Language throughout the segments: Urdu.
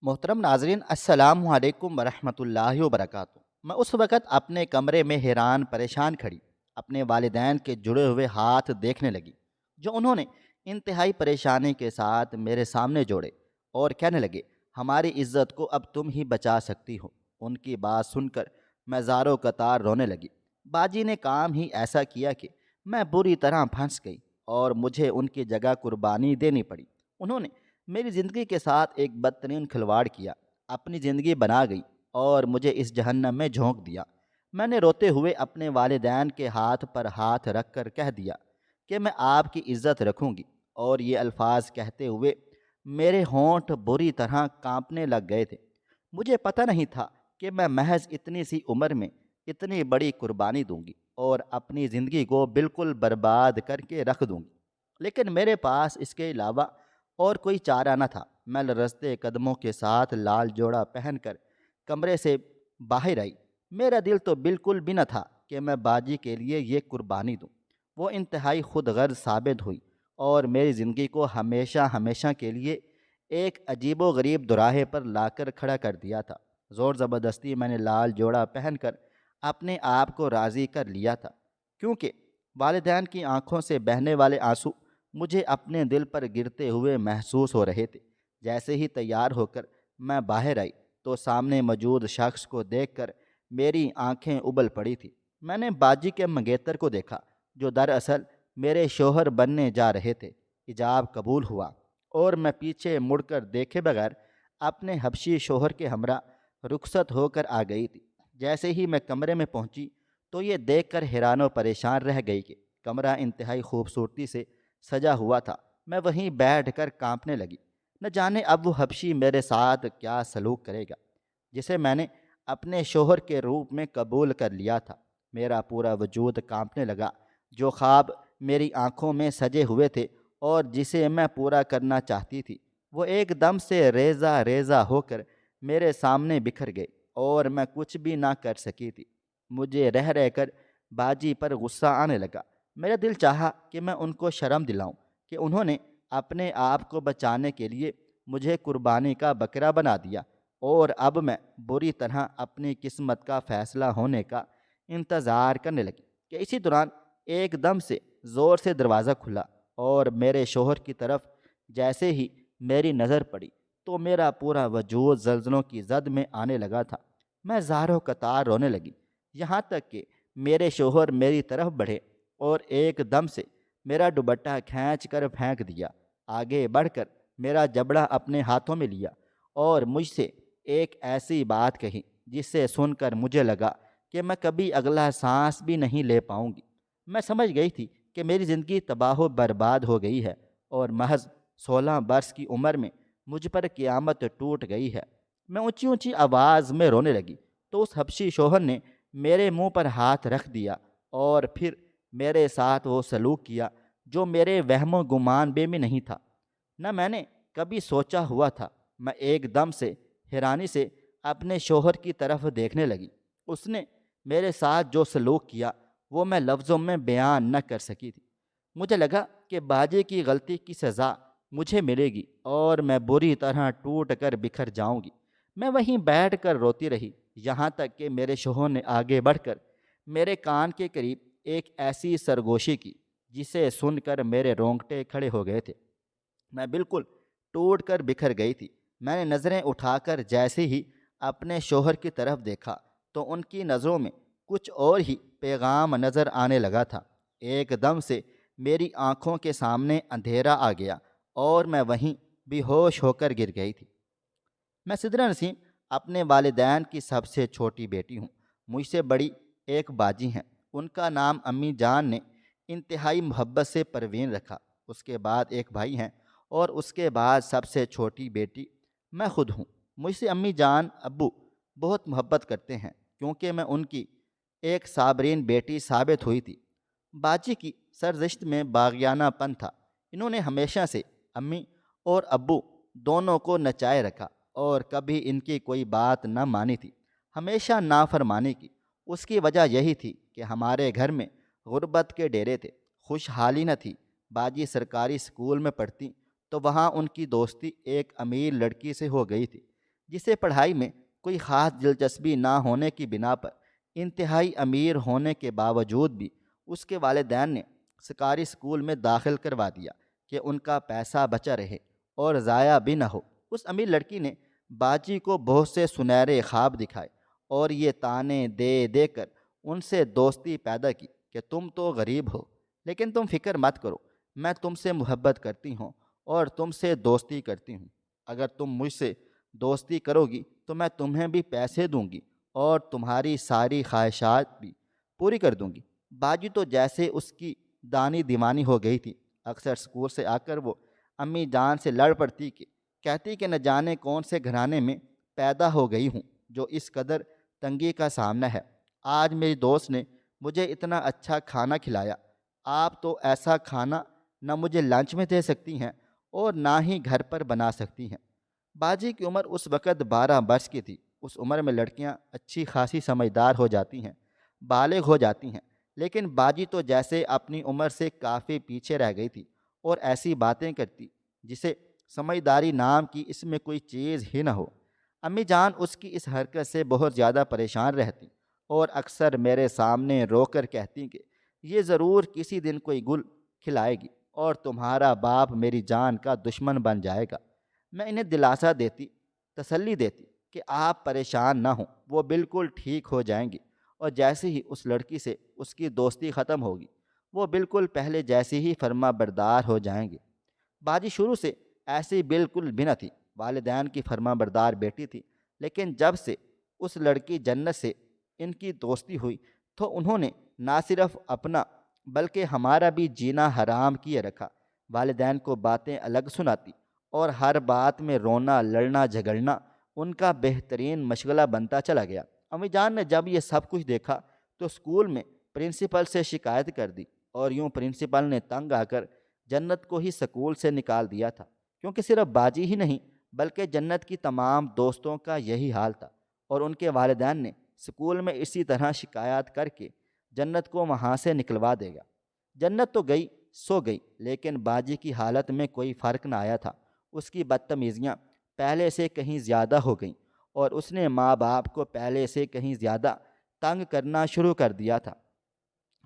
محترم ناظرین، السلام علیکم ورحمۃ اللہ وبرکاتہ۔ میں اس وقت اپنے کمرے میں حیران پریشان کھڑی اپنے والدین کے جڑے ہوئے ہاتھ دیکھنے لگی، جو انہوں نے انتہائی پریشانی کے ساتھ میرے سامنے جوڑے اور کہنے لگے، ہماری عزت کو اب تم ہی بچا سکتی ہو۔ ان کی بات سن کر میں زاروں قطار رونے لگی۔ باجی نے کام ہی ایسا کیا کہ میں بری طرح پھنس گئی اور مجھے ان کی جگہ قربانی دینی پڑی۔ انہوں نے میری زندگی کے ساتھ ایک بدترین کھلواڑ کیا، اپنی زندگی بنا گئی اور مجھے اس جہنم میں جھونک دیا۔ میں نے روتے ہوئے اپنے والدین کے ہاتھ پر ہاتھ رکھ کر کہہ دیا کہ میں آپ کی عزت رکھوں گی، اور یہ الفاظ کہتے ہوئے میرے ہونٹ بری طرح کانپنے لگ گئے تھے۔ مجھے پتہ نہیں تھا کہ میں محض اتنی سی عمر میں اتنی بڑی قربانی دوں گی اور اپنی زندگی کو بالکل برباد کر کے رکھ دوں گی، لیکن میرے پاس اس کے علاوہ اور کوئی چارہ نہ تھا۔ میں لرزتے قدموں کے ساتھ لال جوڑا پہن کر کمرے سے باہر آئی۔ میرا دل تو بالکل بھی نہ تھا کہ میں باجی کے لیے یہ قربانی دوں۔ وہ انتہائی خود غرض ثابت ہوئی اور میری زندگی کو ہمیشہ ہمیشہ کے لیے ایک عجیب و غریب دوراہے پر لا کر کھڑا کر دیا تھا۔ زور زبردستی میں نے لال جوڑا پہن کر اپنے آپ کو راضی کر لیا تھا، کیونکہ والدین کی آنکھوں سے بہنے والے آنسو مجھے اپنے دل پر گرتے ہوئے محسوس ہو رہے تھے۔ جیسے ہی تیار ہو کر میں باہر آئی تو سامنے موجود شخص کو دیکھ کر میری آنکھیں ابل پڑی تھیں۔ میں نے باجی کے منگیتر کو دیکھا، جو دراصل میرے شوہر بننے جا رہے تھے۔ حجاب قبول ہوا اور میں پیچھے مڑ کر دیکھے بغیر اپنے حبشی شوہر کے ہمراہ رخصت ہو کر آ گئی تھی۔ جیسے ہی میں کمرے میں پہنچی تو یہ دیکھ کر حیران و پریشان رہ گئی کہ کمرہ انتہائی خوبصورتی سے سجا ہوا تھا۔ میں وہیں بیٹھ کر کانپنے لگی، نہ جانے اب وہ حبشی میرے ساتھ کیا سلوک کرے گا، جسے میں نے اپنے شوہر کے روپ میں قبول کر لیا تھا۔ میرا پورا وجود کانپنے لگا۔ جو خواب میری آنکھوں میں سجے ہوئے تھے اور جسے میں پورا کرنا چاہتی تھی، وہ ایک دم سے ریزہ ریزہ ہو کر میرے سامنے بکھر گئے اور میں کچھ بھی نہ کر سکی تھی۔ مجھے رہ رہ کر باجی پر غصہ آنے لگا۔ میرا دل چاہا کہ میں ان کو شرم دلاؤں کہ انہوں نے اپنے آپ کو بچانے کے لیے مجھے قربانی کا بکرا بنا دیا، اور اب میں بری طرح اپنی قسمت کا فیصلہ ہونے کا انتظار کرنے لگی کہ اسی دوران ایک دم سے زور سے دروازہ کھلا اور میرے شوہر کی طرف جیسے ہی میری نظر پڑی تو میرا پورا وجود زلزلوں کی زد میں آنے لگا تھا۔ میں زاروں قطار رونے لگی، یہاں تک کہ میرے شوہر میری طرف بڑھے اور ایک دم سے میرا دوپٹہ کھینچ کر پھینک دیا۔ آگے بڑھ کر میرا جبڑا اپنے ہاتھوں میں لیا اور مجھ سے ایک ایسی بات کہی جس سے سن کر مجھے لگا کہ میں کبھی اگلا سانس بھی نہیں لے پاؤں گی۔ میں سمجھ گئی تھی کہ میری زندگی تباہ و برباد ہو گئی ہے اور محض 16 برس کی عمر میں مجھ پر قیامت ٹوٹ گئی ہے۔ میں اونچی اونچی آواز میں رونے لگی تو اس حبشی شوہر نے میرے منہ پر ہاتھ رکھ دیا اور پھر میرے ساتھ وہ سلوک کیا جو میرے وہم و گمان بھی نہیں تھا، نہ میں نے کبھی سوچا ہوا تھا۔ میں ایک دم سے حیرانی سے اپنے شوہر کی طرف دیکھنے لگی۔ اس نے میرے ساتھ جو سلوک کیا وہ میں لفظوں میں بیان نہ کر سکی تھی۔ مجھے لگا کہ باجی کی غلطی کی سزا مجھے ملے گی اور میں بری طرح ٹوٹ کر بکھر جاؤں گی۔ میں وہیں بیٹھ کر روتی رہی، یہاں تک کہ میرے شوہر نے آگے بڑھ کر میرے کان کے قریب ایک ایسی سرگوشی کی جسے سن کر میرے رونگٹے کھڑے ہو گئے تھے۔ میں بالکل ٹوٹ کر بکھر گئی تھی۔ میں نے نظریں اٹھا کر جیسے ہی اپنے شوہر کی طرف دیکھا تو ان کی نظروں میں کچھ اور ہی پیغام نظر آنے لگا تھا۔ ایک دم سے میری آنکھوں کے سامنے اندھیرا آ گیا اور میں وہیں بے ہوش ہو کر گر گئی تھی۔ میں سدرا نسیم اپنے والدین کی سب سے چھوٹی بیٹی ہوں۔ مجھ سے بڑی ایک باجی ہیں، ان کا نام امی جان نے انتہائی محبت سے پروین رکھا۔ اس کے بعد ایک بھائی ہیں اور اس کے بعد سب سے چھوٹی بیٹی میں خود ہوں۔ مجھ سے امی جان ابو بہت محبت کرتے ہیں کیونکہ میں ان کی ایک صابرین بیٹی ثابت ہوئی تھی۔ باجی کی سرزشت میں باغیانہ پن تھا۔ انہوں نے ہمیشہ سے امی اور ابو دونوں کو نچائے رکھا اور کبھی ان کی کوئی بات نہ مانی تھی، ہمیشہ نافرمانی کی۔ اس کی وجہ یہی تھی کہ ہمارے گھر میں غربت کے ڈیرے تھے، خوشحالی نہ تھی۔ باجی سرکاری اسکول میں پڑھتی تو وہاں ان کی دوستی ایک امیر لڑکی سے ہو گئی تھی، جسے پڑھائی میں کوئی خاص دلچسپی نہ ہونے کی بنا پر انتہائی امیر ہونے کے باوجود بھی اس کے والدین نے سرکاری اسکول میں داخل کروا دیا کہ ان کا پیسہ بچا رہے اور ضائع بھی نہ ہو۔ اس امیر لڑکی نے باجی کو بہت سے سنہرے خواب دکھائے اور یہ تانے دے دے کر ان سے دوستی پیدا کی کہ تم تو غریب ہو لیکن تم فکر مت کرو، میں تم سے محبت کرتی ہوں اور تم سے دوستی کرتی ہوں۔ اگر تم مجھ سے دوستی کرو گی تو میں تمہیں بھی پیسے دوں گی اور تمہاری ساری خواہشات بھی پوری کر دوں گی۔ باجی تو جیسے اس کی دانی دیوانی ہو گئی تھی۔ اکثر اسکول سے آ کر وہ امی جان سے لڑ پڑتی کہ کہتی کہ نہ جانے کون سے گھرانے میں پیدا ہو گئی ہوں جو اس قدر تنگی کا سامنا ہے۔ آج میری دوست نے مجھے اتنا اچھا کھانا کھلایا، آپ تو ایسا کھانا نہ مجھے لنچ میں دے سکتی ہیں اور نہ ہی گھر پر بنا سکتی ہیں۔ باجی کی عمر اس وقت 12 برس کی تھی۔ اس عمر میں لڑکیاں اچھی خاصی سمجھدار ہو جاتی ہیں، بالغ ہو جاتی ہیں، لیکن باجی تو جیسے اپنی عمر سے کافی پیچھے رہ گئی تھی اور ایسی باتیں کرتی جسے سمجھداری نام کی اس میں کوئی چیز ہی نہ ہو۔ امی جان اس کی اس حرکت سے بہت زیادہ پریشان رہتی اور اکثر میرے سامنے رو کر کہتی کہ یہ ضرور کسی دن کوئی گل کھلائے گی اور تمہارا باپ میری جان کا دشمن بن جائے گا۔ میں انہیں دلاسا دیتی، تسلی دیتی کہ آپ پریشان نہ ہوں، وہ بالکل ٹھیک ہو جائیں گی، اور جیسے ہی اس لڑکی سے اس کی دوستی ختم ہوگی وہ بالکل پہلے جیسی ہی فرما بردار ہو جائیں گے۔ باجی شروع سے ایسی بالکل بھی نہ تھی، والدین کی فرما بردار بیٹی تھی، لیکن جب سے اس لڑکی جنت سے ان کی دوستی ہوئی تو انہوں نے نہ صرف اپنا بلکہ ہمارا بھی جینا حرام کیے رکھا۔ والدین کو باتیں الگ سناتی اور ہر بات میں رونا لڑنا جھگڑنا ان کا بہترین مشغلہ بنتا چلا گیا۔ امی جان نے جب یہ سب کچھ دیکھا تو اسکول میں پرنسپل سے شکایت کر دی اور یوں پرنسپل نے تنگ آ کر جنت کو ہی سکول سے نکال دیا تھا، کیونکہ صرف باجی ہی نہیں بلکہ جنت کی تمام دوستوں کا یہی حال تھا، اور ان کے والدین نے سکول میں اسی طرح شکایات کر کے جنت کو وہاں سے نکلوا دے گا۔ جنت تو گئی سو گئی، لیکن باجی کی حالت میں کوئی فرق نہ آیا تھا۔ اس کی بدتمیزیاں پہلے سے کہیں زیادہ ہو گئیں اور اس نے ماں باپ کو پہلے سے کہیں زیادہ تنگ کرنا شروع کر دیا تھا۔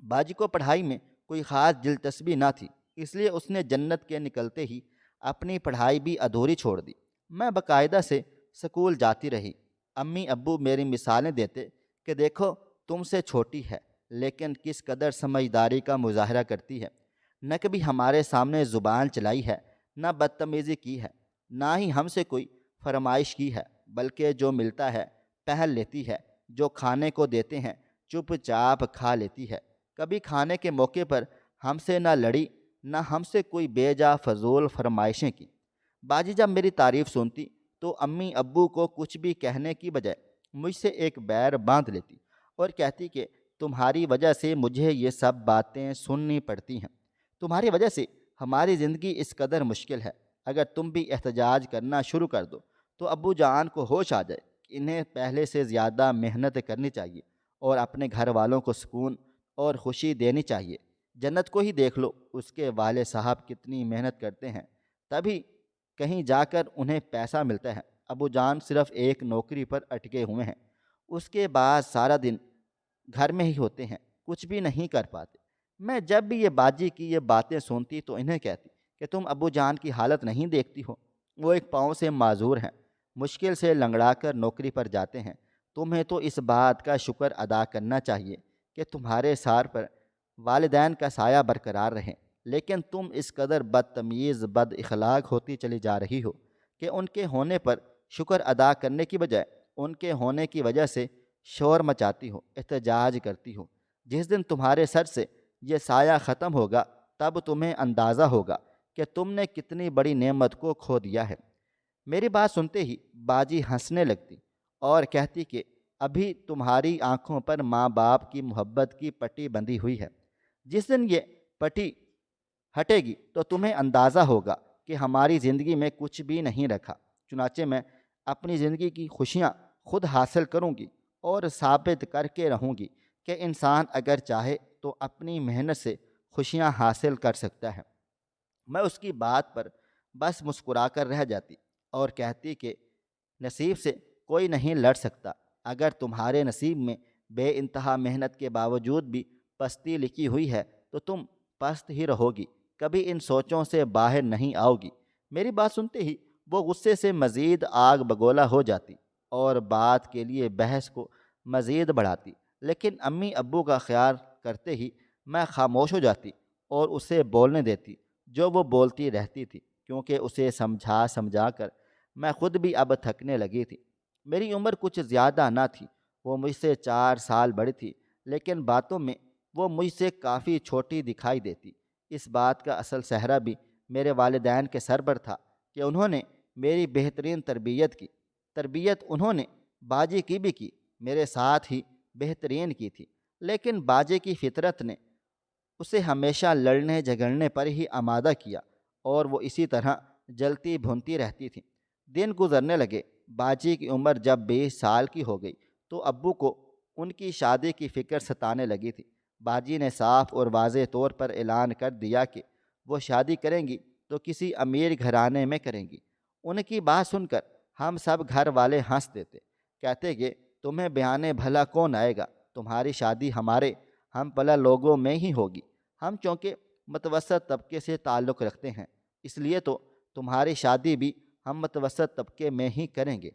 باجی کو پڑھائی میں کوئی خاص دلچسپی نہ تھی، اس لیے اس نے جنت کے نکلتے ہی اپنی پڑھائی بھی ادھوری چھوڑ دی۔ میں باقاعدہ سے سکول جاتی رہی۔ امی ابو میری مثالیں دیتے کہ دیکھو تم سے چھوٹی ہے لیکن کس قدر سمجھداری کا مظاہرہ کرتی ہے، نہ کبھی ہمارے سامنے زبان چلائی ہے، نہ بدتمیزی کی ہے، نہ ہی ہم سے کوئی فرمائش کی ہے، بلکہ جو ملتا ہے پہن لیتی ہے، جو کھانے کو دیتے ہیں چپ چاپ کھا لیتی ہے۔ کبھی کھانے کے موقع پر ہم سے نہ لڑی نہ ہم سے کوئی بے جا فضول فرمائشیں کی۔ باجی جب میری تعریف سنتی تو امی ابو کو کچھ بھی کہنے کی بجائے مجھ سے ایک بیر باندھ لیتی اور کہتی کہ تمہاری وجہ سے مجھے یہ سب باتیں سننی پڑتی ہیں، تمہاری وجہ سے ہماری زندگی اس قدر مشکل ہے۔ اگر تم بھی احتجاج کرنا شروع کر دو تو ابو جان کو ہوش آ جائے کہ انہیں پہلے سے زیادہ محنت کرنی چاہیے اور اپنے گھر والوں کو سکون اور خوشی دینی چاہیے۔ جنت کو ہی دیکھ لو، اس کے والد صاحب کتنی محنت کرتے ہیں، تبھی کہیں جا کر انہیں پیسہ ملتا ہے۔ ابو جان صرف ایک نوکری پر اٹکے ہوئے ہیں، اس کے بعد سارا دن گھر میں ہی ہوتے ہیں، کچھ بھی نہیں کر پاتے۔ میں جب بھی یہ باجی کی یہ باتیں سنتی تو انہیں کہتی کہ تم ابو جان کی حالت نہیں دیکھتی ہو، وہ ایک پاؤں سے معذور ہیں، مشکل سے لنگڑا کر نوکری پر جاتے ہیں، تمہیں تو اس بات کا شکر ادا کرنا چاہیے کہ تمہارے سار پر والدین کا سایہ برقرار رہے، لیکن تم اس قدر بدتمیز بد اخلاق ہوتی چلی جا رہی ہو کہ ان کے ہونے پر شکر ادا کرنے کی بجائے ان کے ہونے کی وجہ سے شور مچاتی ہو، احتجاج کرتی ہو۔ جس دن تمہارے سر سے یہ سایہ ختم ہوگا تب تمہیں اندازہ ہوگا کہ تم نے کتنی بڑی نعمت کو کھو دیا ہے۔ میری بات سنتے ہی باجی ہنسنے لگتی اور کہتی کہ ابھی تمہاری آنکھوں پر ماں باپ کی محبت کی پٹی بندھی ہوئی ہے، جس دن یہ پٹی ہٹے گی تو تمہیں اندازہ ہوگا کہ ہماری زندگی میں کچھ بھی نہیں رکھا۔ چنانچہ میں اپنی زندگی کی خوشیاں خود حاصل کروں گی اور ثابت کر کے رہوں گی کہ انسان اگر چاہے تو اپنی محنت سے خوشیاں حاصل کر سکتا ہے۔ میں اس کی بات پر بس مسکرا کر رہ جاتی اور کہتی کہ نصیب سے کوئی نہیں لڑ سکتا۔ اگر تمہارے نصیب میں بے انتہا محنت کے باوجود بھی پستی لکھی ہوئی ہے تو تم پست ہی رہو گی، کبھی ان سوچوں سے باہر نہیں آؤ گی۔ میری بات سنتے ہی وہ غصے سے مزید آگ بگولا ہو جاتی اور بات کے لیے بحث کو مزید بڑھاتی، لیکن امی ابو کا خیال کرتے ہی میں خاموش ہو جاتی اور اسے بولنے دیتی جو وہ بولتی رہتی تھی، کیونکہ اسے سمجھا سمجھا کر میں خود بھی اب تھکنے لگی تھی۔ میری عمر کچھ زیادہ نہ تھی، وہ مجھ سے 4 سال بڑی تھی، لیکن باتوں میں وہ مجھ سے کافی چھوٹی دکھائی دیتی۔ اس بات کا اصل صحرا بھی میرے والدین کے سر پر تھا کہ انہوں نے میری بہترین تربیت کی۔ تربیت انہوں نے باجی کی بھی کی، میرے ساتھ ہی بہترین کی تھی، لیکن باجی کی فطرت نے اسے ہمیشہ لڑنے جھگڑنے پر ہی آمادہ کیا اور وہ اسی طرح جلتی بھونتی رہتی تھی۔ دن گزرنے لگے، باجی کی عمر جب 20 سال کی ہو گئی تو ابو کو ان کی شادی کی فکر ستانے لگی تھی۔ باجی نے صاف اور واضح طور پر اعلان کر دیا کہ وہ شادی کریں گی تو کسی امیر گھرانے میں کریں گی۔ ان کی بات سن کر ہم سب گھر والے ہنس دیتے، کہتے کہ تمہیں بیانے بھلا کون آئے گا، تمہاری شادی ہمارے ہم پلا لوگوں میں ہی ہوگی۔ ہم چونکہ متوسط طبقے سے تعلق رکھتے ہیں، اس لیے تو تمہاری شادی بھی ہم متوسط طبقے میں ہی کریں گے۔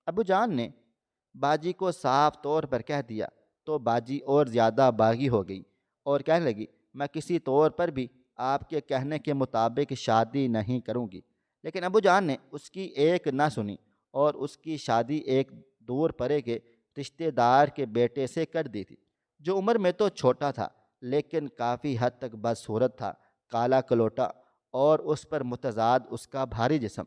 ابو جان نے باجی کو صاف طور پر کہہ دیا تو باجی اور زیادہ باغی ہو گئی اور کہنے لگی میں کسی طور پر بھی آپ کے کہنے کے مطابق شادی نہیں کروں گی۔ لیکن ابو جان نے اس کی ایک نہ سنی اور اس کی شادی ایک دور پرے کے رشتہ دار کے بیٹے سے کر دی تھی، جو عمر میں تو چھوٹا تھا لیکن کافی حد تک بدصورت تھا، کالا کلوٹا اور اس پر متضاد اس کا بھاری جسم۔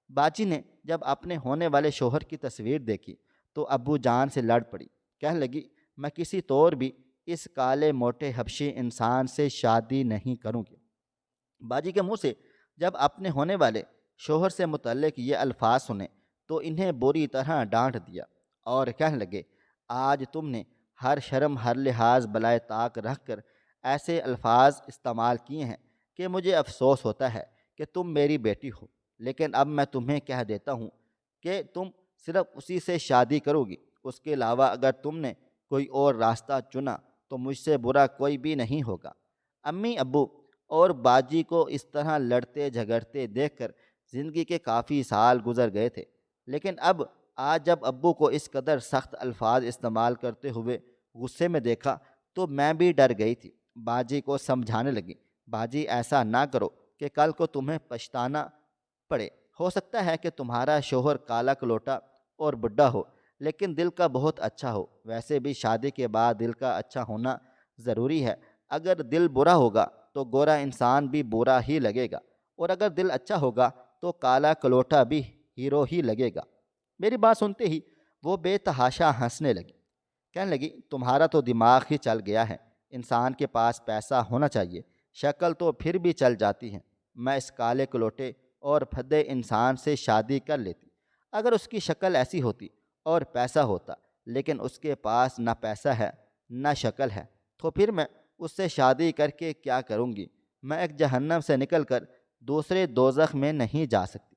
باجی نے جب اپنے ہونے والے شوہر کی تصویر دیکھی تو ابو جان سے لڑ پڑی، کہنے لگی میں کسی طور بھی اس کالے موٹے حبشی انسان سے شادی نہیں کروں گی۔ باجی کے منہ سے جب اپنے ہونے والے شوہر سے متعلق یہ الفاظ سنے تو انہیں بری طرح ڈانٹ دیا اور کہنے لگے آج تم نے ہر شرم ہر لحاظ بالائے طاق رکھ کر ایسے الفاظ استعمال کیے ہیں کہ مجھے افسوس ہوتا ہے کہ تم میری بیٹی ہو، لیکن اب میں تمہیں کہہ دیتا ہوں کہ تم صرف اسی سے شادی کرو گی، اس کے علاوہ اگر تم نے کوئی اور راستہ چنا تو مجھ سے برا کوئی بھی نہیں ہوگا۔ امی ابو اور باجی کو اس طرح لڑتے جھگڑتے دیکھ کر زندگی کے کافی سال گزر گئے تھے، لیکن اب آج جب ابو کو اس قدر سخت الفاظ استعمال کرتے ہوئے غصے میں دیکھا تو میں بھی ڈر گئی تھی۔ باجی کو سمجھانے لگی باجی ایسا نہ کرو کہ کل کو تمہیں پچھتانا پڑے، ہو سکتا ہے کہ تمہارا شوہر کالا کلوٹا اور بڈھا ہو لیکن دل کا بہت اچھا ہو، ویسے بھی شادی کے بعد دل کا اچھا ہونا ضروری ہے، اگر دل برا ہوگا تو گورا انسان بھی برا ہی لگے گا اور اگر دل اچھا ہوگا تو کالا کلوٹا بھی ہیرو ہی لگے گا۔ میری بات سنتے ہی وہ بے تحاشا ہنسنے لگی، کہنے لگی تمہارا تو دماغ ہی چل گیا ہے، انسان کے پاس پیسہ ہونا چاہیے، شکل تو پھر بھی چل جاتی ہے، میں اس کالے کلوٹے اور پھدے انسان سے شادی کر لیتی۔ اگر اس کی شکل ایسی ہوتی اور پیسہ ہوتا لیکن اس کے پاس نہ پیسہ ہے نہ شکل ہے تو پھر میں اس سے شادی کر کے کیا کروں گی؟ میں ایک جہنم سے نکل کر دوسرے دوزخ میں نہیں جا سکتی۔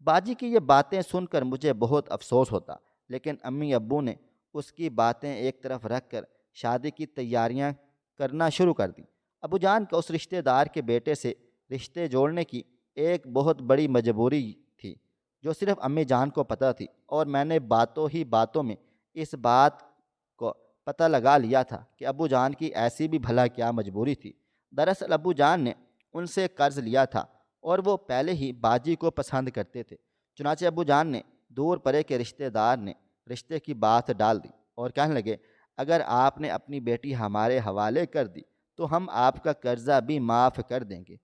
باجی کی یہ باتیں سن کر مجھے بہت افسوس ہوتا، لیکن امی ابو نے اس کی باتیں ایک طرف رکھ کر شادی کی تیاریاں کرنا شروع کر دیں۔ ابو جان کا اس رشتہ دار کے بیٹے سے رشتے جوڑنے کی ایک بہت بڑی مجبوری تھی جو صرف امی جان کو پتہ تھی، اور میں نے باتوں ہی باتوں میں اس بات کو پتہ لگا لیا تھا کہ ابو جان کی ایسی بھی بھلا کیا مجبوری تھی۔ دراصل ابو جان نے ان سے قرض لیا تھا اور وہ پہلے ہی باجی کو پسند کرتے تھے، چنانچہ ابو جان نے دور پرے کے رشتہ دار نے رشتے کی بات ڈال دی اور کہنے لگے اگر آپ نے اپنی بیٹی ہمارے حوالے کر دی تو ہم آپ کا قرضہ بھی معاف کر دیں گے۔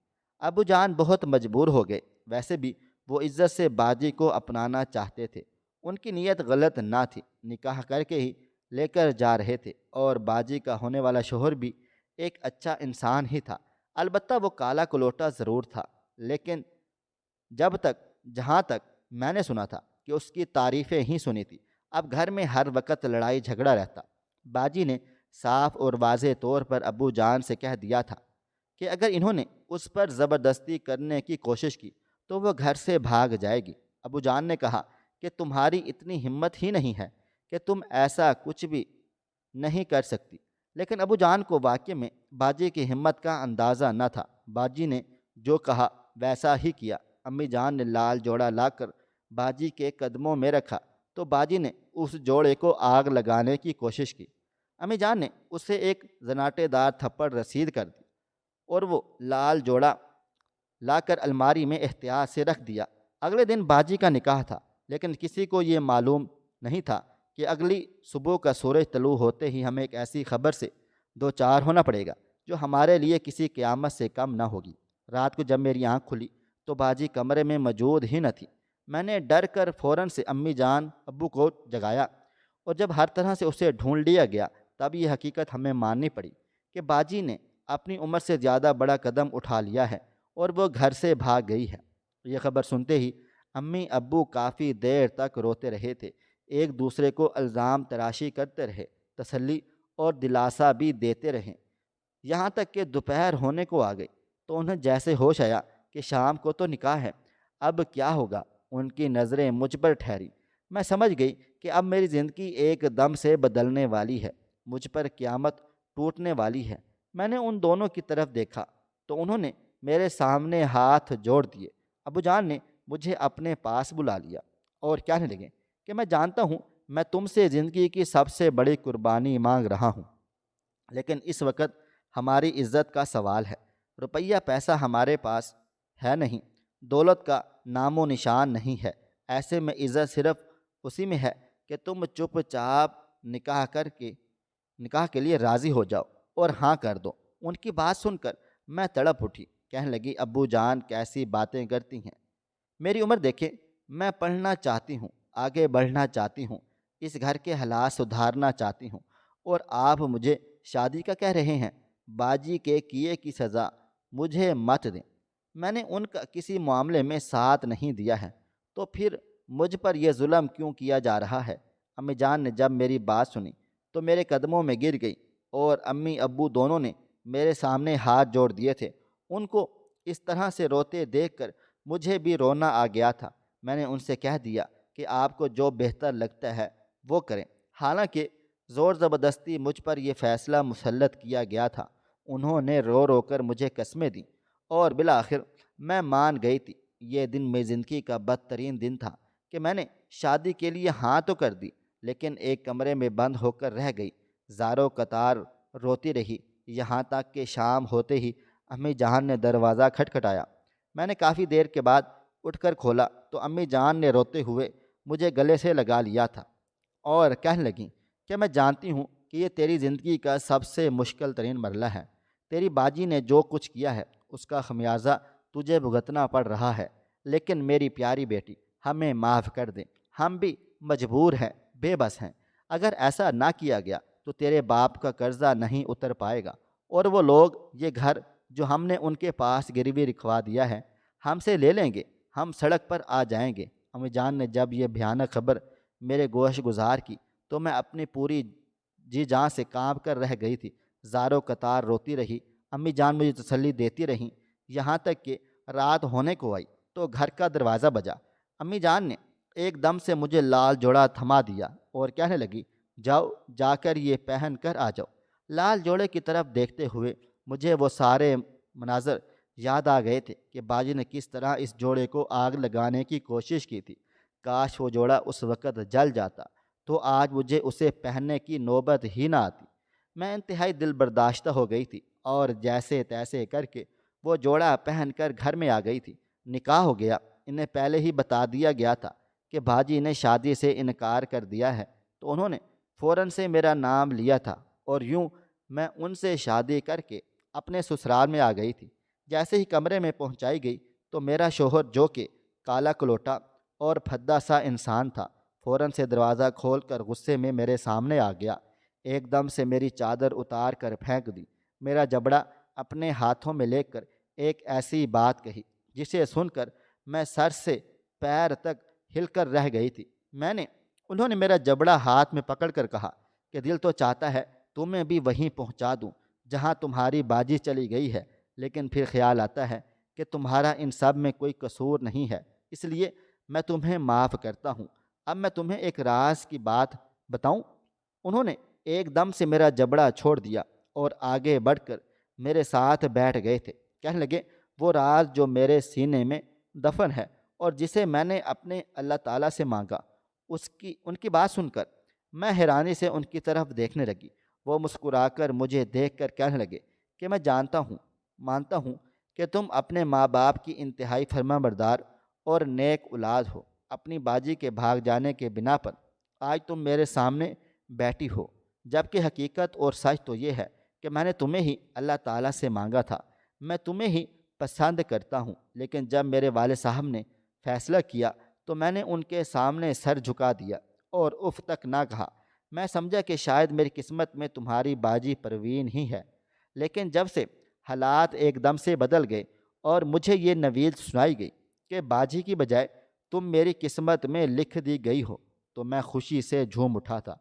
ابو جان بہت مجبور ہو گئے، ویسے بھی وہ عزت سے باجی کو اپنانا چاہتے تھے، ان کی نیت غلط نہ تھی، نکاح کر کے ہی لے کر جا رہے تھے اور باجی کا ہونے والا شوہر بھی ایک اچھا انسان ہی تھا، البتہ وہ کالا کلوٹا ضرور تھا، لیکن جہاں تک میں نے سنا تھا کہ اس کی تعریفیں ہی سنی تھی۔ اب گھر میں ہر وقت لڑائی جھگڑا رہتا۔ باجی نے صاف اور واضح طور پر ابو جان سے کہہ دیا تھا کہ اگر انہوں نے اس پر زبردستی کرنے کی کوشش کی تو وہ گھر سے بھاگ جائے گی۔ ابو جان نے کہا کہ تمہاری اتنی ہمت ہی نہیں ہے کہ تم ایسا کچھ بھی نہیں کر سکتی۔ لیکن ابو جان کو واقعے میں باجی کی ہمت کا اندازہ نہ تھا۔ باجی نے جو کہا ویسا ہی کیا۔ امی جان نے لال جوڑا لا کر باجی کے قدموں میں رکھا تو باجی نے اس جوڑے کو آگ لگانے کی کوشش کی۔ امی جان نے اسے ایک زناٹے دار تھپڑ رسید کر دی اور وہ لال جوڑا لا کر الماری میں احتیاط سے رکھ دیا۔ اگلے دن باجی کا نکاح تھا، لیکن کسی کو یہ معلوم نہیں تھا کہ اگلی صبح کا سورج طلوع ہوتے ہی ہمیں ایک ایسی خبر سے دو چار ہونا پڑے گا جو ہمارے لیے کسی قیامت سے کم نہ ہوگی۔ رات کو جب میری آنکھ کھلی تو باجی کمرے میں موجود ہی نہ تھی۔ میں نے ڈر کر فوراً سے امی جان ابو کو جگایا، اور جب ہر طرح سے اسے ڈھونڈ لیا گیا تب یہ حقیقت ہمیں ماننی پڑی کہ باجی نے اپنی عمر سے زیادہ بڑا قدم اٹھا لیا ہے اور وہ گھر سے بھاگ گئی ہے۔ یہ خبر سنتے ہی امی ابو کافی دیر تک روتے رہے تھے، ایک دوسرے کو الزام تراشی کرتے رہے، تسلی اور دلاسا بھی دیتے رہے، یہاں تک کہ دوپہر ہونے کو آ گئی تو انہیں جیسے ہوش آیا کہ شام کو تو نکاح ہے، اب کیا ہوگا۔ ان کی نظریں مجھ پر ٹھہری۔ میں سمجھ گئی کہ اب میری زندگی ایک دم سے بدلنے والی ہے، مجھ پر قیامت ٹوٹنے والی ہے۔ میں نے ان دونوں کی طرف دیکھا تو انہوں نے میرے سامنے ہاتھ جوڑ دیے۔ ابو جان نے مجھے اپنے پاس بلا لیا اور کہنے لگے کہ میں جانتا ہوں میں تم سے زندگی کی سب سے بڑی قربانی مانگ رہا ہوں، لیکن اس وقت ہماری عزت کا سوال ہے۔ روپیہ پیسہ ہمارے پاس ہے نہیں، دولت کا نام و نشان نہیں ہے، ایسے میں عزت صرف اسی میں ہے کہ تم چپ چاپ نکاح کے لیے راضی ہو جاؤ اور ہاں کر دو۔ ان کی بات سن کر میں تڑپ اٹھی، کہنے لگی ابو جان کیسی باتیں کرتی ہیں، میری عمر دیکھیں، میں پڑھنا چاہتی ہوں، آگے بڑھنا چاہتی ہوں، اس گھر کے حالات سدھارنا چاہتی ہوں، اور آپ مجھے شادی کا کہہ رہے ہیں۔ باجی کے کیے کی سزا مجھے مت دیں، میں نے ان کا کسی معاملے میں ساتھ نہیں دیا ہے، تو پھر مجھ پر یہ ظلم کیوں کیا جا رہا ہے۔ امی جان نے جب میری بات سنی تو میرے قدموں میں گر گئی، اور امی ابو دونوں نے میرے سامنے ہاتھ جوڑ دیے تھے۔ ان کو اس طرح سے روتے دیکھ کر مجھے بھی رونا آ گیا تھا۔ میں نے ان سے کہہ دیا کہ آپ کو جو بہتر لگتا ہے وہ کریں، حالانکہ زور زبردستی مجھ پر یہ فیصلہ مسلط کیا گیا تھا۔ انہوں نے رو رو کر مجھے قسمیں دیں اور بالآخر میں مان گئی تھی۔ یہ دن میری زندگی کا بدترین دن تھا کہ میں نے شادی کے لیے ہاں تو کر دی، لیکن ایک کمرے میں بند ہو کر رہ گئی، زاروں قطار روتی رہی، یہاں تک کہ شام ہوتے ہی امی جان نے دروازہ کھٹکھٹایا۔ میں نے کافی دیر کے بعد اٹھ کر کھولا تو امی جان نے روتے ہوئے مجھے گلے سے لگا لیا تھا اور کہنے لگیں کہ میں جانتی ہوں کہ یہ تیری زندگی کا سب سے مشکل ترین مرحلہ ہے، تیری باجی نے جو کچھ کیا ہے اس کا خمیازہ تجھے بھگتنا پڑ رہا ہے، لیکن میری پیاری بیٹی ہمیں معاف کر دیں، ہم بھی مجبور ہیں، بے بس ہیں۔ اگر ایسا نہ کیا گیا تو تیرے باپ کا قرضہ نہیں اتر پائے گا، اور وہ لوگ یہ گھر جو ہم نے ان کے پاس گروی رکھوا دیا ہے ہم سے لے لیں گے، ہم سڑک پر آ جائیں گے۔ امی جان نے جب یہ بھیانک خبر میرے گوش گزار کی تو میں اپنی پوری جی جان سے کانپ کر رہ گئی تھی، زاروں قطار روتی رہی۔ امی جان مجھے تسلی دیتی رہیں، یہاں تک کہ رات ہونے کو آئی تو گھر کا دروازہ بجا۔ امی جان نے ایک دم سے مجھے لال جوڑا تھما دیا اور کہنے لگی جاؤ، جا کر یہ پہن کر آ جاؤ۔ لال جوڑے کی طرف دیکھتے ہوئے مجھے وہ سارے مناظر یاد آ گئے تھے کہ باجی نے کس طرح اس جوڑے کو آگ لگانے کی کوشش کی تھی۔ کاش وہ جوڑا اس وقت جل جاتا تو آج مجھے اسے پہننے کی نوبت ہی نہ آتی۔ میں انتہائی دل برداشتہ ہو گئی تھی اور جیسے تیسے کر کے وہ جوڑا پہن کر گھر میں آ گئی تھی۔ نکاح ہو گیا۔ انہیں پہلے ہی بتا دیا گیا تھا کہ باجی نے شادی سے انکار کر دیا ہے، تو انہوں نے فوراً سے میرا نام لیا تھا، اور یوں میں ان سے شادی کر کے اپنے سسرال میں آ گئی تھی۔ جیسے ہی کمرے میں پہنچائی گئی تو میرا شوہر، جو کہ کالا کلوٹا اور پھدا سا انسان تھا، فوراً سے دروازہ کھول کر غصے میں میرے سامنے آ گیا۔ ایک دم سے میری چادر اتار کر پھینک دی، میرا جبڑا اپنے ہاتھوں میں لے کر ایک ایسی بات کہی جسے سن کر میں سر سے پیر تک ہل کر رہ گئی تھی۔ انہوں نے میرا جبڑا ہاتھ میں پکڑ کر کہا کہ دل تو چاہتا ہے تمہیں بھی وہیں پہنچا دوں جہاں تمہاری باجی چلی گئی ہے، لیکن پھر خیال آتا ہے کہ تمہارا ان سب میں کوئی قصور نہیں ہے، اس لیے میں تمہیں معاف کرتا ہوں۔ اب میں تمہیں ایک راز کی بات بتاؤں؟ انہوں نے ایک دم سے میرا جبڑا چھوڑ دیا اور آگے بڑھ کر میرے ساتھ بیٹھ گئے تھے۔ کہنے لگے، وہ راز جو میرے سینے میں دفن ہے اور جسے میں نے اپنے اللہ تعالیٰ سے مانگا، ان کی بات سن کر میں حیرانی سے ان کی طرف دیکھنے لگی۔ وہ مسکرا کر مجھے دیکھ کر کہنے لگے کہ میں مانتا ہوں کہ تم اپنے ماں باپ کی انتہائی فرما بردار اور نیک اولاد ہو۔ اپنی باجی کے بھاگ جانے کے بنا پر آج تم میرے سامنے بیٹھی ہو، جبکہ حقیقت اور سچ تو یہ ہے کہ میں نے تمہیں ہی اللہ تعالیٰ سے مانگا تھا۔ میں تمہیں ہی پسند کرتا ہوں، لیکن جب میرے والد صاحب نے فیصلہ کیا تو میں نے ان کے سامنے سر جھکا دیا اور اف تک نہ کہا۔ میں سمجھا کہ شاید میری قسمت میں تمہاری باجی پروین ہی ہے، لیکن جب سے حالات ایک دم سے بدل گئے اور مجھے یہ نوید سنائی گئی کہ باجی کی بجائے تم میری قسمت میں لکھ دی گئی ہو، تو میں خوشی سے جھوم اٹھا تھا۔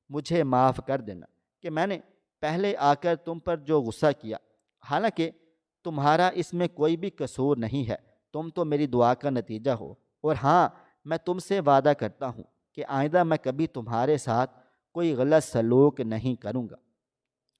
مجھے معاف کر دینا کہ میں نے پہلے آ کر تم پر جو غصہ کیا، حالانکہ تمہارا اس میں کوئی بھی قصور نہیں ہے۔ تم تو میری دعا کا نتیجہ ہو، اور ہاں، میں تم سے وعدہ کرتا ہوں کہ آئندہ میں کبھی تمہارے ساتھ کوئی غلط سلوک نہیں کروں گا۔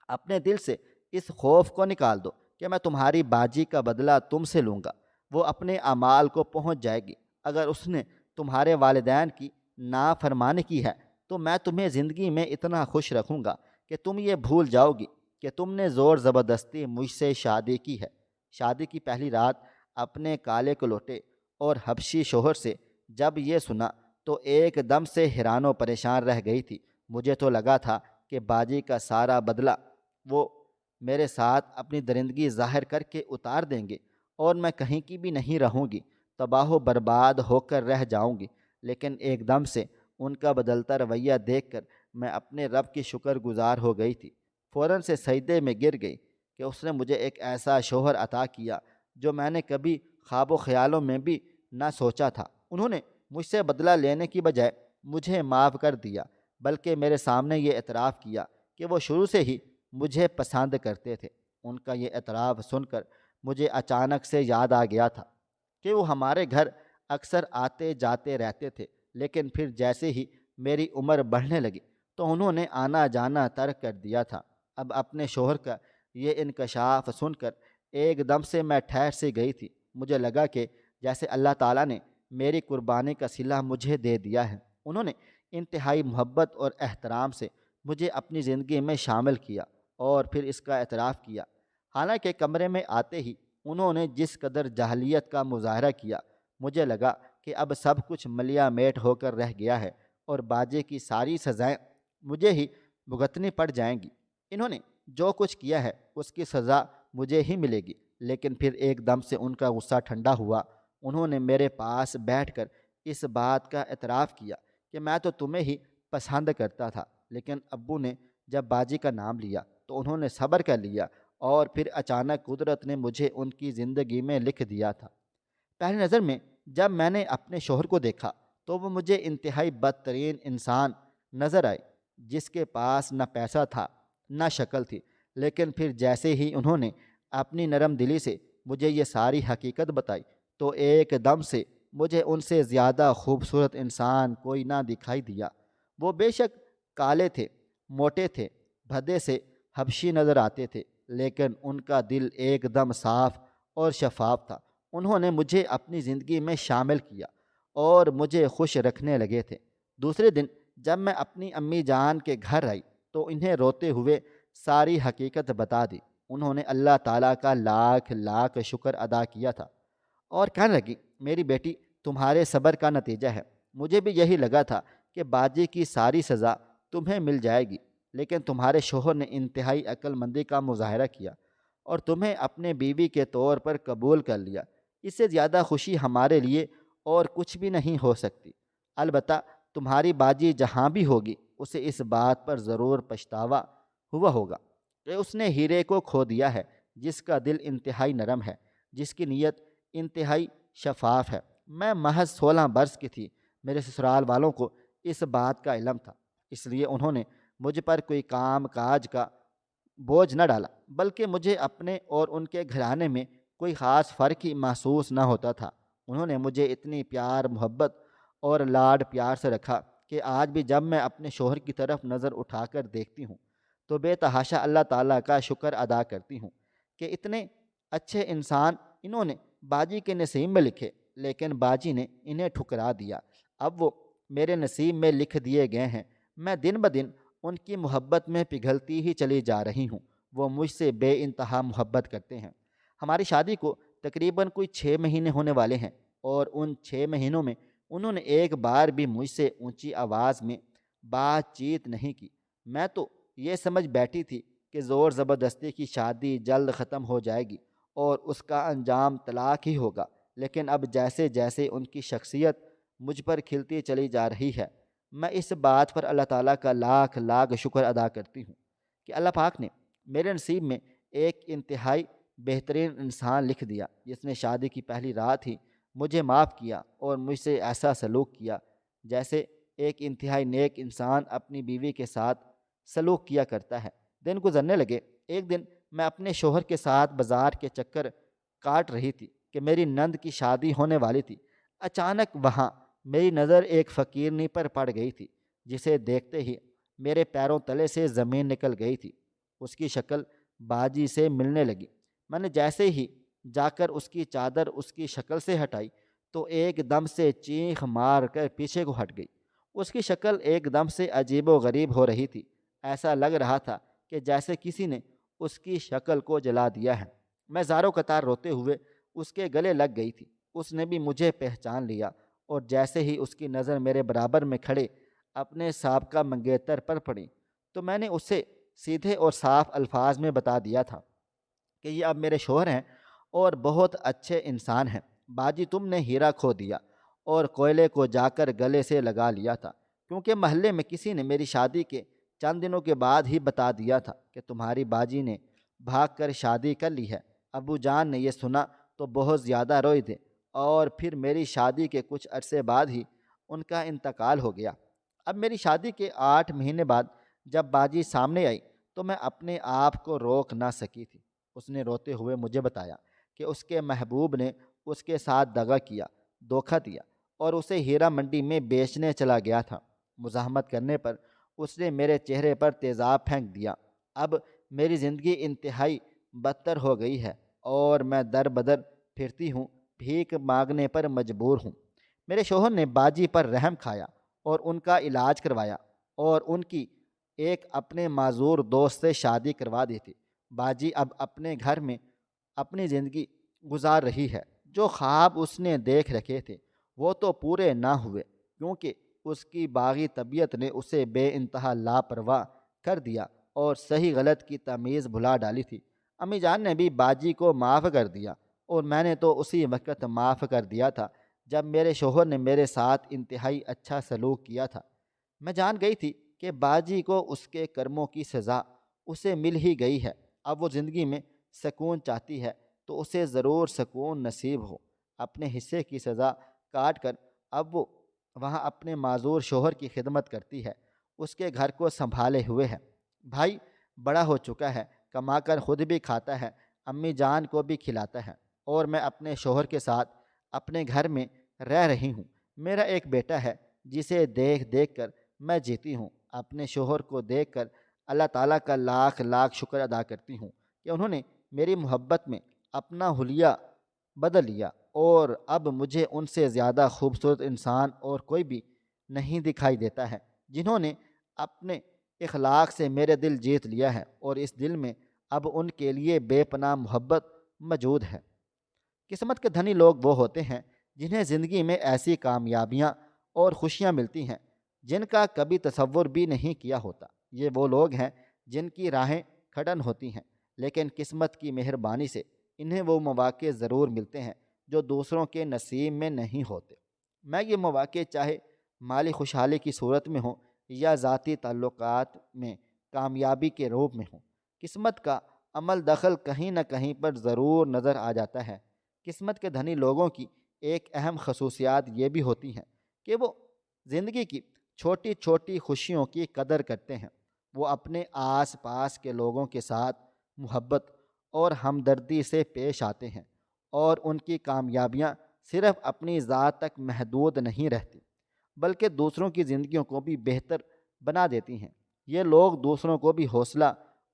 اپنے دل سے اس خوف کو نکال دو کہ میں تمہاری باجی کا بدلہ تم سے لوں گا۔ وہ اپنے اعمال کو پہنچ جائے گی۔ اگر اس نے تمہارے والدین کی نافرمانی کی ہے تو میں تمہیں زندگی میں اتنا خوش رکھوں گا کہ تم یہ بھول جاؤ گی کہ تم نے زور زبردستی مجھ سے شادی کی ہے۔ شادی کی پہلی رات اپنے کالے کلوٹے اور حبشی شوہر سے جب یہ سنا تو ایک دم سے حیران و پریشان رہ گئی تھی۔ مجھے تو لگا تھا کہ باجی کا سارا بدلہ وہ میرے ساتھ اپنی درندگی ظاہر کر کے اتار دیں گے اور میں کہیں کی بھی نہیں رہوں گی، تباہ و برباد ہو کر رہ جاؤں گی۔ لیکن ایک دم سے ان کا بدلتا رویہ دیکھ کر میں اپنے رب کی شکر گزار ہو گئی تھی۔ فوراً سے سجدے میں گر گئی کہ اس نے مجھے ایک ایسا شوہر عطا کیا جو میں نے کبھی خواب و خیالوں میں بھی نہ سوچا تھا۔ انہوں نے مجھ سے بدلہ لینے کی بجائے مجھے معاف کر دیا، بلکہ میرے سامنے یہ اعتراف کیا کہ وہ شروع سے ہی مجھے پسند کرتے تھے۔ ان کا یہ اعتراف سن کر مجھے اچانک سے یاد آ گیا تھا کہ وہ ہمارے گھر اکثر آتے جاتے رہتے تھے، لیکن پھر جیسے ہی میری عمر بڑھنے لگی تو انہوں نے آنا جانا ترک کر دیا تھا۔ اب اپنے شوہر کا یہ انکشاف سن کر ایک دم سے میں ٹھہر سی گئی تھی۔ مجھے لگا کہ جیسے اللہ تعالیٰ نے میری قربانی کا صلہ مجھے دے دیا ہے۔ انہوں نے انتہائی محبت اور احترام سے مجھے اپنی زندگی میں شامل کیا اور پھر اس کا اعتراف کیا۔ حالانکہ کمرے میں آتے ہی انہوں نے جس قدر جاہلیت کا مظاہرہ کیا، مجھے لگا کہ اب سب کچھ ملیا میٹ ہو کر رہ گیا ہے اور باجے کی ساری سزائیں مجھے ہی بھگتنی پڑ جائیں گی۔ انہوں نے جو کچھ کیا ہے اس کی سزا مجھے ہی ملے گی۔ لیکن پھر ایک دم سے ان کا غصہ ٹھنڈا ہوا۔ انہوں نے میرے پاس بیٹھ کر اس بات کا اعتراف کیا کہ میں تو تمہیں ہی پسند کرتا تھا، لیکن ابو نے جب باجی کا نام لیا تو انہوں نے صبر کر لیا اور پھر اچانک قدرت نے مجھے ان کی زندگی میں لکھ دیا تھا۔ پہلی نظر میں جب میں نے اپنے شوہر کو دیکھا تو وہ مجھے انتہائی بدترین انسان نظر آئے، جس کے پاس نہ پیسہ تھا نہ شکل تھی۔ لیکن پھر جیسے ہی انہوں نے اپنی نرم دلی سے مجھے یہ ساری حقیقت بتائی تو ایک دم سے مجھے ان سے زیادہ خوبصورت انسان کوئی نہ دکھائی دیا۔ وہ بے شک کالے تھے، موٹے تھے، بھدے سے حبشی نظر آتے تھے، لیکن ان کا دل ایک دم صاف اور شفاف تھا۔ انہوں نے مجھے اپنی زندگی میں شامل کیا اور مجھے خوش رکھنے لگے تھے۔ دوسرے دن جب میں اپنی امی جان کے گھر آئی تو انہیں روتے ہوئے ساری حقیقت بتا دی۔ انہوں نے اللہ تعالیٰ کا لاکھ لاکھ شکر ادا کیا تھا اور کہنے لگی، میری بیٹی، تمہارے صبر کا نتیجہ ہے۔ مجھے بھی یہی لگا تھا کہ باجی کی ساری سزا تمہیں مل جائے گی، لیکن تمہارے شوہر نے انتہائی عقل مندی کا مظاہرہ کیا اور تمہیں اپنے بیوی کے طور پر قبول کر لیا۔ اس سے زیادہ خوشی ہمارے لیے اور کچھ بھی نہیں ہو سکتی۔ البتہ تمہاری باجی جہاں بھی ہوگی اسے اس بات پر ضرور پچھتاوا ہوا ہوگا کہ اس نے ہیرے کو کھو دیا ہے، جس کا دل انتہائی نرم ہے، جس کی نیت انتہائی شفاف ہے۔ میں محض 16 برس کی تھی۔ میرے سسرال والوں کو اس بات کا علم تھا، اس لیے انہوں نے مجھ پر کوئی کام کاج کا بوجھ نہ ڈالا، بلکہ مجھے اپنے اور ان کے گھرانے میں کوئی خاص فرق ہی محسوس نہ ہوتا تھا۔ انہوں نے مجھے اتنی پیار محبت اور لاڈ پیار سے رکھا کہ آج بھی جب میں اپنے شوہر کی طرف نظر اٹھا کر دیکھتی ہوں تو بے تحاشا اللہ تعالیٰ کا شکر ادا کرتی ہوں کہ اتنے اچھے انسان انہوں نے باجی کے نصیب میں لکھے، لیکن باجی نے انہیں ٹھکرا دیا۔ اب وہ میرے نصیب میں لکھ دیے گئے ہیں، میں دن بدن ان کی محبت میں پگھلتی ہی چلی جا رہی ہوں۔ وہ مجھ سے بے انتہا محبت کرتے ہیں۔ ہماری شادی کو تقریباً کوئی 6 مہینے ہونے والے ہیں، اور ان 6 مہینوں میں انہوں نے ایک بار بھی مجھ سے اونچی آواز میں بات چیت نہیں کی۔ میں تو یہ سمجھ بیٹھی تھی کہ زور زبردستی کی شادی جلد ختم ہو جائے گی اور اس کا انجام طلاق ہی ہوگا، لیکن اب جیسے جیسے ان کی شخصیت مجھ پر کھلتی چلی جا رہی ہے، میں اس بات پر اللہ تعالیٰ کا لاکھ لاکھ شکر ادا کرتی ہوں کہ اللہ پاک نے میرے نصیب میں ایک انتہائی بہترین انسان لکھ دیا، جس نے شادی کی پہلی رات ہی مجھے معاف کیا اور مجھ سے ایسا سلوک کیا جیسے ایک انتہائی نیک انسان اپنی بیوی کے ساتھ سلوک کیا کرتا ہے۔ دن گزرنے لگے۔ ایک دن میں اپنے شوہر کے ساتھ بازار کے چکر کاٹ رہی تھی کہ میری نند کی شادی ہونے والی تھی۔ اچانک وہاں میری نظر ایک فقیرنی پر پڑ گئی تھی، جسے دیکھتے ہی میرے پیروں تلے سے زمین نکل گئی تھی۔ اس کی شکل باجی سے ملنے لگی۔ میں نے جیسے ہی جا کر اس کی چادر اس کی شکل سے ہٹائی تو ایک دم سے چیخ مار کر پیچھے کو ہٹ گئی۔ اس کی شکل ایک دم سے عجیب و غریب ہو رہی تھی۔ ایسا لگ رہا تھا کہ جیسے کسی نے اس کی شکل کو جلا دیا ہے۔ میں زاروں قطار روتے ہوئے اس کے گلے لگ گئی تھی۔ اس نے بھی مجھے پہچان لیا، اور جیسے ہی اس کی نظر میرے برابر میں کھڑے اپنے سابقہ منگیتر پر پڑی تو میں نے اسے سیدھے اور صاف الفاظ میں بتا دیا تھا کہ یہ اب میرے شوہر ہیں اور بہت اچھے انسان ہیں۔ باجی، تم نے ہیرا کھو دیا اور کوئلے کو جا کر گلے سے لگا لیا تھا، کیونکہ محلے میں کسی نے میری شادی کے چند دنوں کے بعد ہی بتا دیا تھا کہ تمہاری باجی نے بھاگ کر شادی کر لی ہے۔ ابو جان نے یہ سنا تو بہت زیادہ روئے تھے، اور پھر میری شادی کے کچھ عرصے بعد ہی ان کا انتقال ہو گیا۔ اب میری شادی کے 8 مہینے بعد جب باجی سامنے آئی تو میں اپنے آپ کو روک نہ سکی تھی۔ اس نے روتے ہوئے مجھے بتایا کہ اس کے محبوب نے اس کے ساتھ دغا کیا، دھوکہ دیا اور اسے ہیرا منڈی میں بیچنے چلا گیا تھا۔ مزاحمت کرنے پر اس نے میرے چہرے پر تیزاب پھینک دیا۔ اب میری زندگی انتہائی بدتر ہو گئی ہے اور میں در بدر پھرتی ہوں، بھیک مانگنے پر مجبور ہوں۔ میرے شوہر نے باجی پر رحم کھایا اور ان کا علاج کروایا اور ان کی ایک اپنے معذور دوست سے شادی کروا دی تھی۔ باجی اب اپنے گھر میں اپنی زندگی گزار رہی ہے۔ جو خواب اس نے دیکھ رکھے تھے وہ تو پورے نہ ہوئے، کیونکہ اس کی باغی طبیعت نے اسے بے انتہا لاپرواہ کر دیا اور صحیح غلط کی تمیز بھلا ڈالی تھی۔ امی جان نے بھی باجی کو معاف کر دیا، اور میں نے تو اسی وقت معاف کر دیا تھا جب میرے شوہر نے میرے ساتھ انتہائی اچھا سلوک کیا تھا۔ میں جان گئی تھی کہ باجی کو اس کے کرموں کی سزا اسے مل ہی گئی ہے۔ اب وہ زندگی میں سکون چاہتی ہے تو اسے ضرور سکون نصیب ہو۔ اپنے حصے کی سزا کاٹ کر اب وہ وہاں اپنے معذور شوہر کی خدمت کرتی ہے، اس کے گھر کو سنبھالے ہوئے ہے۔ بھائی بڑا ہو چکا ہے، کما کر خود بھی کھاتا ہے، امی جان کو بھی کھلاتا ہے، اور میں اپنے شوہر کے ساتھ اپنے گھر میں رہ رہی ہوں۔ میرا ایک بیٹا ہے جسے دیکھ دیکھ کر میں جیتی ہوں۔ اپنے شوہر کو دیکھ کر اللہ تعالیٰ کا لاکھ لاکھ شکر ادا کرتی ہوں کہ انہوں نے میری محبت میں اپنا حلیہ بدل لیا، اور اب مجھے ان سے زیادہ خوبصورت انسان اور کوئی بھی نہیں دکھائی دیتا ہے، جنہوں نے اپنے اخلاق سے میرے دل جیت لیا ہے، اور اس دل میں اب ان کے لیے بے پناہ محبت موجود ہے۔ قسمت کے دھنی لوگ وہ ہوتے ہیں جنہیں زندگی میں ایسی کامیابیاں اور خوشیاں ملتی ہیں جن کا کبھی تصور بھی نہیں کیا ہوتا۔ یہ وہ لوگ ہیں جن کی راہیں کھڑن ہوتی ہیں، لیکن قسمت کی مہربانی سے انہیں وہ مواقع ضرور ملتے ہیں جو دوسروں کے نصیب میں نہیں ہوتے۔ میں یہ مواقع چاہے مالی خوشحالی کی صورت میں ہوں یا ذاتی تعلقات میں کامیابی کے روپ میں ہوں، قسمت کا عمل دخل کہیں نہ کہیں پر ضرور نظر آ جاتا ہے۔ قسمت کے دھنی لوگوں کی ایک اہم خصوصیات یہ بھی ہوتی ہیں کہ وہ زندگی کی چھوٹی چھوٹی خوشیوں کی قدر کرتے ہیں۔ وہ اپنے آس پاس کے لوگوں کے ساتھ محبت اور ہمدردی سے پیش آتے ہیں، اور ان کی کامیابیاں صرف اپنی ذات تک محدود نہیں رہتی۔ بلکہ دوسروں کی زندگیوں کو بھی بہتر بنا دیتی ہیں۔ یہ لوگ دوسروں کو بھی حوصلہ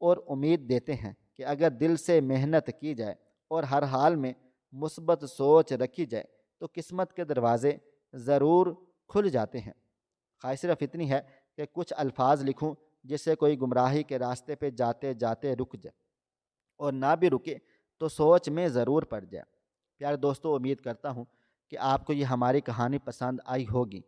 اور امید دیتے ہیں کہ اگر دل سے محنت کی جائے اور ہر حال میں مثبت سوچ رکھی جائے تو قسمت کے دروازے ضرور کھل جاتے ہیں۔ خواہش صرف اتنی ہے کہ کچھ الفاظ لکھوں جس سے کوئی گمراہی کے راستے پہ جاتے جاتے رک جائے، اور نہ بھی رکے تو سوچ میں ضرور پڑ جائے۔ پیارے دوستو، امید کرتا ہوں کہ آپ کو یہ ہماری کہانی پسند آئی ہوگی۔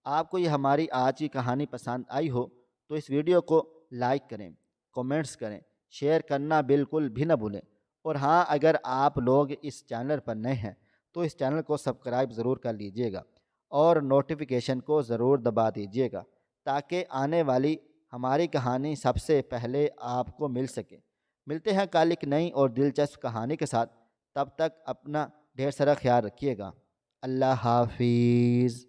آپ کو یہ ہماری آج کی کہانی پسند آئی ہو تو اس ویڈیو کو لائک کریں، کومنٹس کریں، شیئر کرنا بالکل بھی نہ بھولیں۔ اور ہاں، اگر آپ لوگ اس چینل پر نئے ہیں تو اس چینل کو سبسکرائب ضرور کر لیجئے گا اور نوٹیفیکیشن کو ضرور دبا دیجئے گا تاکہ آنے والی ہماری کہانی سب سے پہلے آپ کو مل سکے۔ ملتے ہیں کل ایک نئی اور دلچسپ کہانی کے ساتھ، تب تک اپنا ڈھیر سارا خیال رکھیے گا۔ اللہ حافظ۔